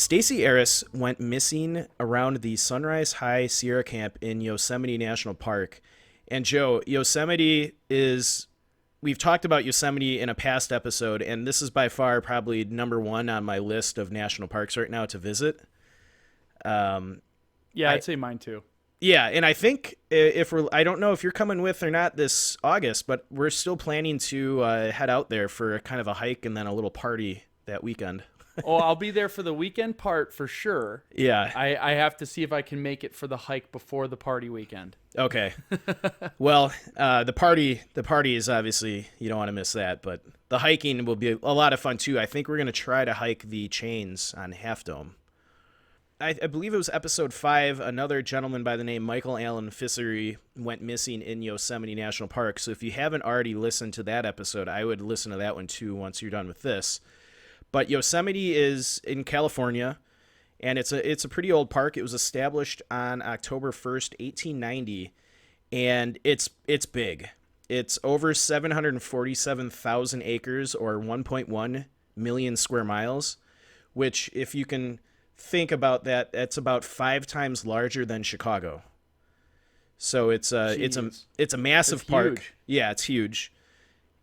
Stacey Arras went missing around the Sunrise High Sierra Camp in Yosemite National Park. And Joe, Yosemite is, we've talked about Yosemite in a past episode, and this is by far probably number one on my list of national parks right now to visit. Yeah, I'd say mine too. Yeah, and I think if we're, I don't know if you're coming with or not this August, but we're still planning to head out there for kind of a hike and then a little party that weekend. Oh, I'll be there for the weekend part for sure. Yeah. I have to see if I can make it for the hike before the party weekend. Okay. Well, the party is obviously, you don't want to miss that, but the hiking will be a lot of fun too. I think we're going to try to hike the chains on Half Dome. I believe it was episode 5. Another gentleman by the name Michael Allen Fissery went missing in Yosemite National Park. So if you haven't already listened to that episode, I would listen to that one too once you're done with this. But Yosemite is in California, and it's a pretty old park. It was established on October 1st, 1890, and it's big. It's over 747,000 acres, or 1.1 million square miles, which, if you can think about that, that's about 5 times larger than Chicago. So it's a massive park. Huge. Yeah, it's huge.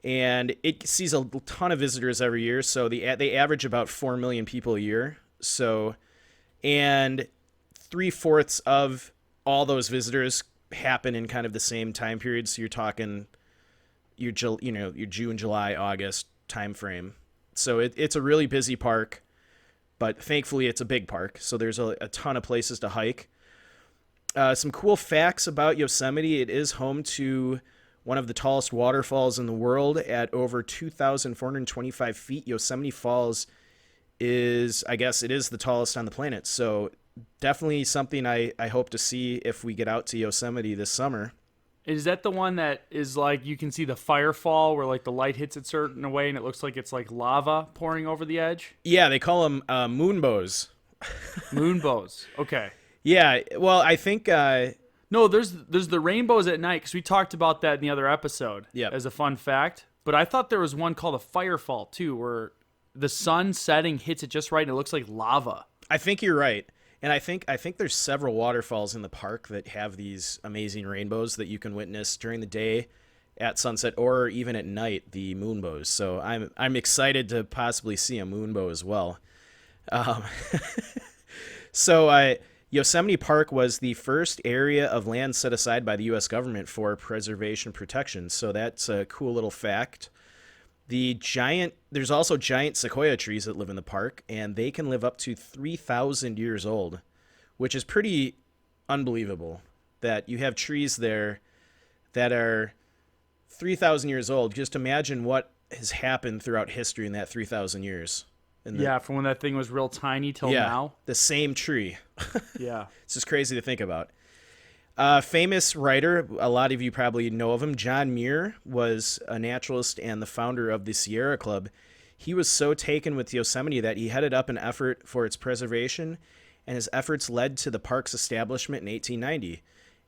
And it sees a ton of visitors every year. So they average about 4 million people a year. So, and 3/4 of all those visitors happen in kind of the same time period. So you're talking your June, July, August time frame. So it's a really busy park, but thankfully it's a big park. So there's a ton of places to hike. Some cool facts about Yosemite. It is home to one of the tallest waterfalls in the world at over 2,425 feet. Yosemite Falls is, I guess, it is the tallest on the planet. So definitely something I hope to see if we get out to Yosemite this summer. Is that the one that is like you can see the firefall where like the light hits it certain way and it looks like it's like lava pouring over the edge? Yeah, they call them moonbows. Moonbows. Okay. Yeah, well, I think... No, there's the rainbows at night because we talked about that in the other episode. Yep. As a fun fact. But I thought there was one called a firefall too, where the sun setting hits it just right and it looks like lava. I think you're right, and I think there's several waterfalls in the park that have these amazing rainbows that you can witness during the day, at sunset, or even at night. The moonbows. So I'm excited to possibly see a moonbow as well. So Yosemite Park was the first area of land set aside by the U.S. government for preservation protection. So that's a cool little fact. There's also giant sequoia trees that live in the park, and they can live up to 3,000 years old, which is pretty unbelievable that you have trees there that are 3,000 years old. Just imagine what has happened throughout history in that 3,000 years. From when that thing was real tiny till now. The same tree. Yeah. It's just crazy to think about. Famous writer, a lot of you probably know of him, John Muir, was a naturalist and the founder of the Sierra Club. He was so taken with Yosemite that he headed up an effort for its preservation, and his efforts led to the park's establishment in 1890.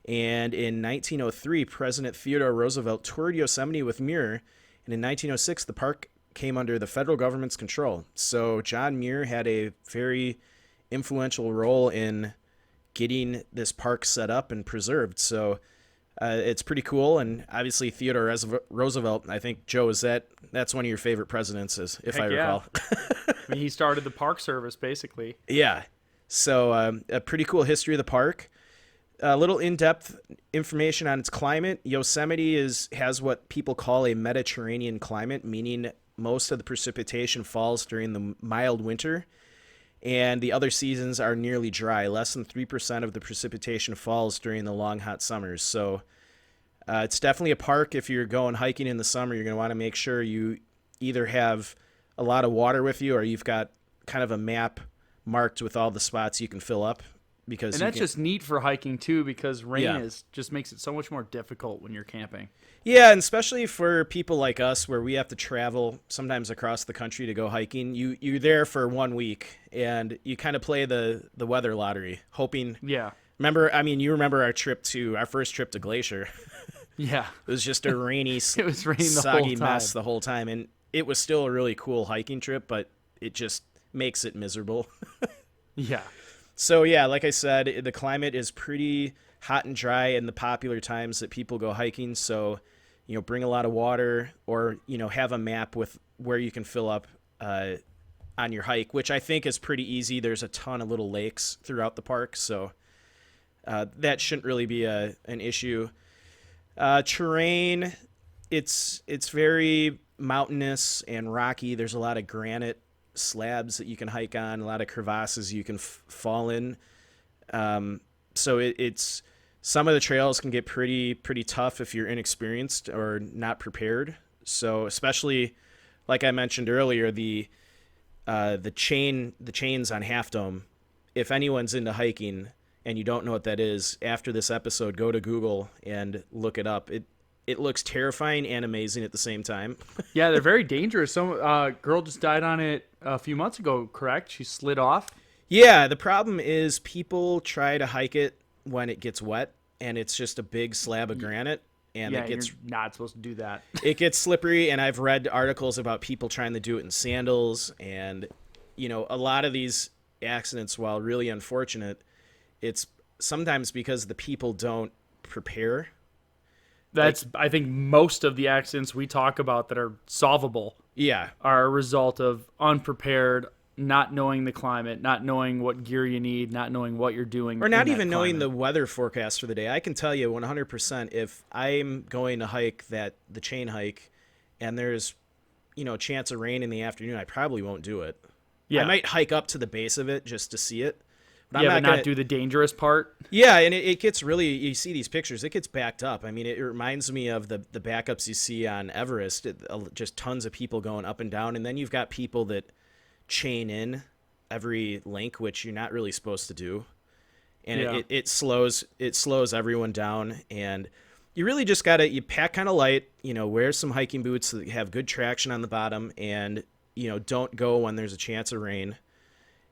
And in 1903, President Theodore Roosevelt toured Yosemite with Muir, and in 1906, the park came under the federal government's control. So John Muir had a very influential role in getting this park set up and preserved. So it's pretty cool. And obviously Theodore Roosevelt, I think, Joe, that's one of your favorite presidents, if I recall. I mean, he started the Park Service, basically. Yeah. So a pretty cool history of the park. A little in-depth information on its climate. Yosemite has what people call a Mediterranean climate, meaning most of the precipitation falls during the mild winter, and the other seasons are nearly dry. Less than 3% of the precipitation falls during the long, hot summers. So it's definitely a park. If you're going hiking in the summer, you're going to want to make sure you either have a lot of water with you or you've got kind of a map marked with all the spots you can fill up. And that's just neat for hiking too, because rain just makes it so much more difficult when you're camping. Yeah, and especially for people like us where we have to travel sometimes across the country to go hiking. You're there for 1 week, and you kind of play the weather lottery, hoping. Yeah. You remember our first trip to Glacier. Yeah. It was just a rainy, it was raining soggy mess the whole time, and it was still a really cool hiking trip, but it just makes it miserable. Yeah. So yeah, like I said, the climate is pretty hot and dry in the popular times that people go hiking. So, bring a lot of water, or have a map with where you can fill up on your hike, which I think is pretty easy. There's a ton of little lakes throughout the park, so that shouldn't really be an issue. Terrain, it's very mountainous and rocky. There's a lot of granite slabs that you can hike on, a lot of crevasses you can fall in. So it's some of the trails can get pretty tough if you're inexperienced or not prepared. So especially like I mentioned earlier, the chains on Half Dome. If anyone's into hiking and you don't know what that is, after this episode, go to Google and look it up. It looks terrifying and amazing at the same time. Yeah, they're very dangerous. Some girl just died on it a few months ago, correct? She slid off. Yeah, the problem is people try to hike it when it gets wet, and it's just a big slab of granite, and Yeah, it gets you're not supposed to do that. it gets slippery. And I've read articles about people trying to do it in sandals, and a lot of these accidents, while really unfortunate, it's sometimes because the people don't prepare. That's, I think, most of the accidents we talk about that are solvable Yeah, are a result of unprepared, not knowing the climate, not knowing what gear you need, not knowing what you're doing. or not in even that knowing the climate. weather forecast for the day. I can tell you 100% if I'm going to hike the chain hike, and there's a chance of rain in the afternoon, I probably won't do it. Yeah, I might hike up to the base of it just to see it. But yeah, I'm but not not gonna, do the dangerous part. Yeah, and it gets really, you see these pictures, it gets backed up. I mean, it reminds me of the backups you see on Everest, just tons of people going up and down. And then you've got people that chain in every link, which you're not really supposed to do. And Yeah. it slows everyone down. And you really just got to, you pack kind of light, wear some hiking boots that have good traction on the bottom, and, don't go when there's a chance of rain.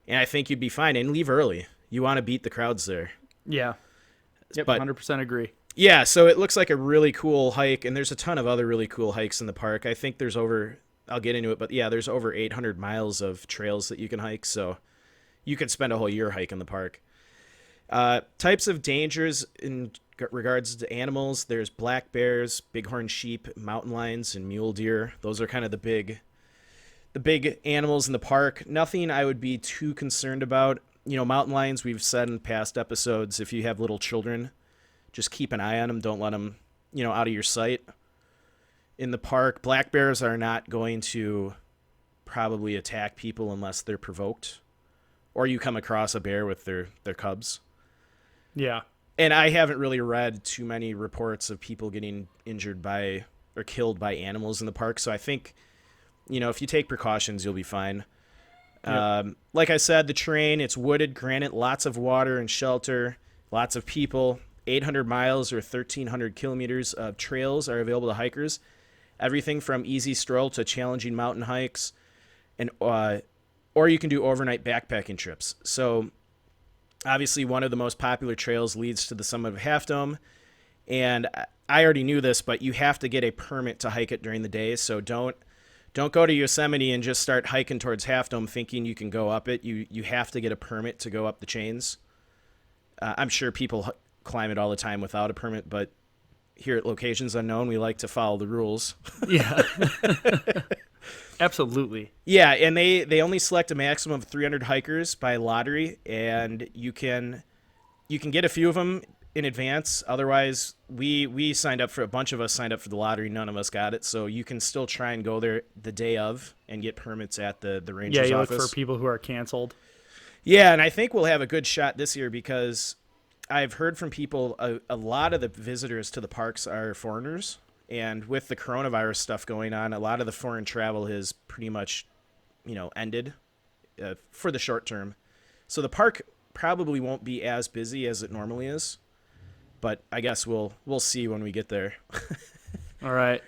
And I think you'd be fine, and leave early. You want to beat the crowds there. Yeah. Yep, But 100% agree. yeah, so it looks like a really cool hike, and there's a ton of other really cool hikes in the park. I think I'll get into it, but yeah, there's over 800 miles of trails that you can hike, so you could spend a whole year hiking the park. Types of dangers in regards to animals, there's black bears, bighorn sheep, mountain lions, and mule deer. Those are kind of the big animals in the park. Nothing I would be too concerned about. Mountain lions, we've said in past episodes, if you have little children, just keep an eye on them. Don't let them, out of your sight. In the park, black bears are not going to probably attack people unless they're provoked, or you come across a bear with their cubs. Yeah. And I haven't really read too many reports of people getting injured by or killed by animals in the park. So I think, if you take precautions, you'll be fine. Yep. Like I said, the terrain, it's wooded, granite, lots of water and shelter, lots of people. 800 miles or 1,300 kilometers of trails are available to hikers. Everything from easy stroll to challenging mountain hikes, and or you can do overnight backpacking trips. So obviously one of the most popular trails leads to the summit of Half Dome, and I already knew this, but you have to get a permit to hike it during the day. So don't go to Yosemite and just start hiking towards Half Dome thinking you can go up it. You have to get a permit to go up the chains. I'm sure people climb it all the time without a permit, but here at Locations Unknown, we like to follow the rules. Yeah. Absolutely. Yeah, and they only select a maximum of 300 hikers by lottery, and you can get a few of them in advance. Otherwise, we signed up for, a bunch of us signed up for the lottery. None of us got it, so you can still try and go there the day of and get permits at the ranger's Yeah, you office. look for people who are canceled. Yeah, and I think we'll have a good shot this year because I've heard from people, a lot of the visitors to the parks are foreigners. And with the coronavirus stuff going on, a lot of the foreign travel has pretty much, ended for the short term. So the park probably won't be as busy as it normally is. But I guess we'll see when we get there. All right.